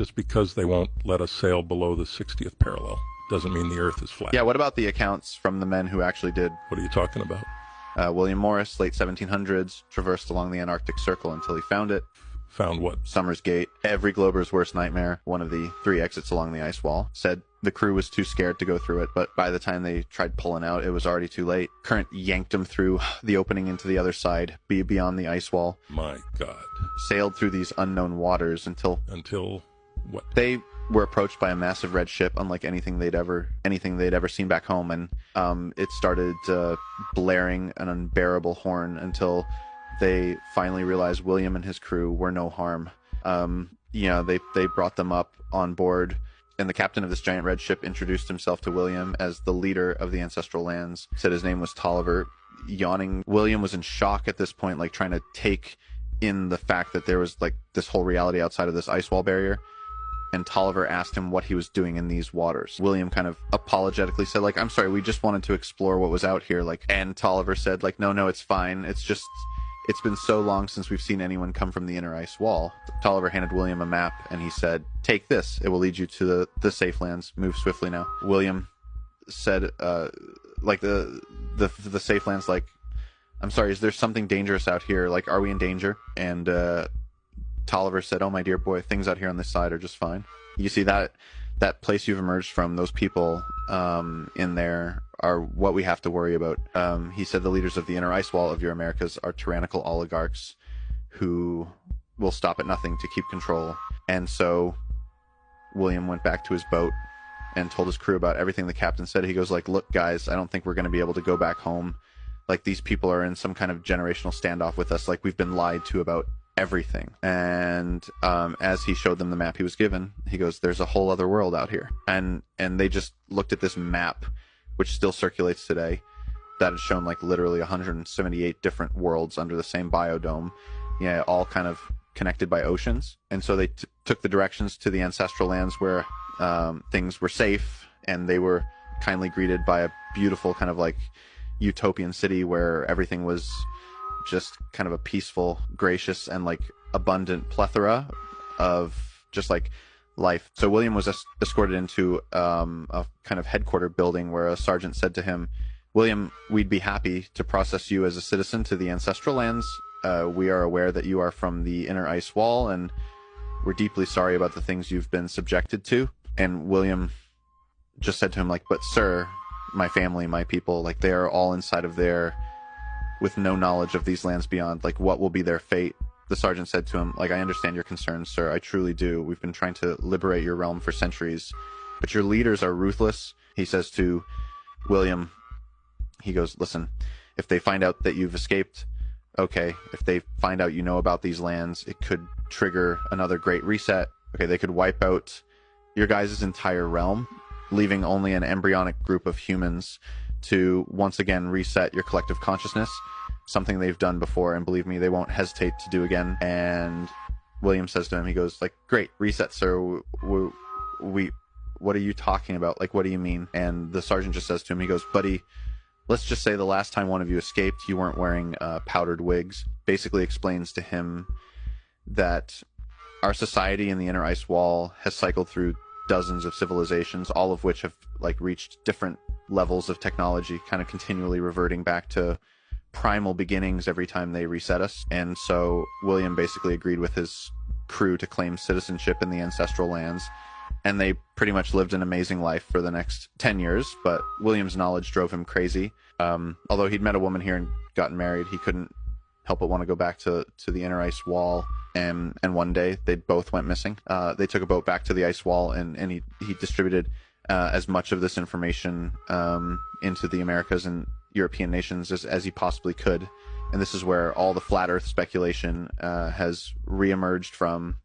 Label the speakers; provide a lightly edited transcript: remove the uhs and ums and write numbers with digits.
Speaker 1: Just because they won't let us sail below the 60th parallel doesn't mean the Earth is flat.
Speaker 2: Yeah, what about the accounts from the men who actually did?
Speaker 1: What are you talking about?
Speaker 2: William Morris, late 1700s, traversed along the Antarctic Circle until he found it.
Speaker 1: Found what?
Speaker 2: Summer's Gate, every Glober's worst nightmare, one of the 3 exits along the ice wall. Said the crew was too scared to go through it, but by the time they tried pulling out, it was already too late. Current yanked them through the opening into the other side, beyond the ice wall.
Speaker 1: My God.
Speaker 2: Sailed through these unknown waters until
Speaker 1: what?
Speaker 2: They were approached by a massive red ship, unlike anything they'd ever seen back home, and it started blaring an unbearable horn until they finally realized William and his crew were no harm. They brought them up on board, and the captain of this giant red ship introduced himself to William as the leader of the ancestral lands. Said his name was Tolliver. Yawning, William was in shock at this point, like trying to take in the fact that there was like this whole reality outside of this ice wall barrier. And Tolliver asked him what he was doing in these waters. William kind of apologetically said, like, I'm sorry, we just wanted to explore what was out here. Like, and Tolliver said, like, no, it's fine. It's just, it's been so long since we've seen anyone come from the inner ice wall. Tolliver handed William a map, and he said, take this. It will lead you to the safe lands. Move swiftly now. William said, like, the safe lands, like, I'm sorry, is there something dangerous out here? Like, are we in danger? And Tolliver said, oh, my dear boy, things out here on this side are just fine. You see that place you've emerged from, those people in there are what we have to worry about. He said the leaders of the inner ice wall of your Americas are tyrannical oligarchs who will stop at nothing to keep control. And so William went back to his boat and told his crew about everything the captain said. He goes like, look, guys, I don't think we're going to be able to go back home. Like, these people are in some kind of generational standoff with us. Like, we've been lied to about everything. And as he showed them the map he was given, he goes, there's a whole other world out here. And they just looked at this map, which still circulates today, that had shown like literally 178 different worlds under the same biodome, all kind of connected by oceans. And so they took the directions to the ancestral lands where things were safe, and they were kindly greeted by a beautiful kind of like utopian city where everything was just kind of a peaceful, gracious, and like abundant plethora of just like life. So William was escorted into a kind of headquarter building where a sergeant said to him, William, we'd be happy to process you as a citizen to the ancestral lands. We are aware that you are from the inner ice wall, and we're deeply sorry about the things you've been subjected to. And William just said to him, like, but sir, my family, my people, like, they are all inside of there with no knowledge of these lands beyond. Like, what will be their fate? The sergeant said to him, like, I understand your concerns, sir. I truly do. We've been trying to liberate your realm for centuries, but your leaders are ruthless. He says to William, he goes, listen, if they find out that you've escaped, okay. If they find out you know about these lands, it could trigger another great reset. Okay, they could wipe out your guys' entire realm, leaving only an embryonic group of humans to once again reset your collective consciousness, something they've done before, and believe me, they won't hesitate to do again. And William says to him, he goes like, great, reset, sir. We what are you talking about? Like, what do you mean? And the sergeant just says to him, he goes, buddy, let's just say the last time one of you escaped, you weren't wearing powdered wigs. Basically explains to him that our society in the inner ice wall has cycled through dozens of civilizations, all of which have like reached different levels of technology, kind of continually reverting back to primal beginnings every time they reset us. And so William basically agreed with his crew to claim citizenship in the ancestral lands, and they pretty much lived an amazing life for the next 10 years. But William's knowledge drove him crazy. Although he'd met a woman here and gotten married, he couldn't help but want to go back to the inner ice wall. And one day they both went missing. They took a boat back to the ice wall, and he distributed as much of this information into the Americas and European nations as he possibly could. And this is where all the flat earth speculation has reemerged from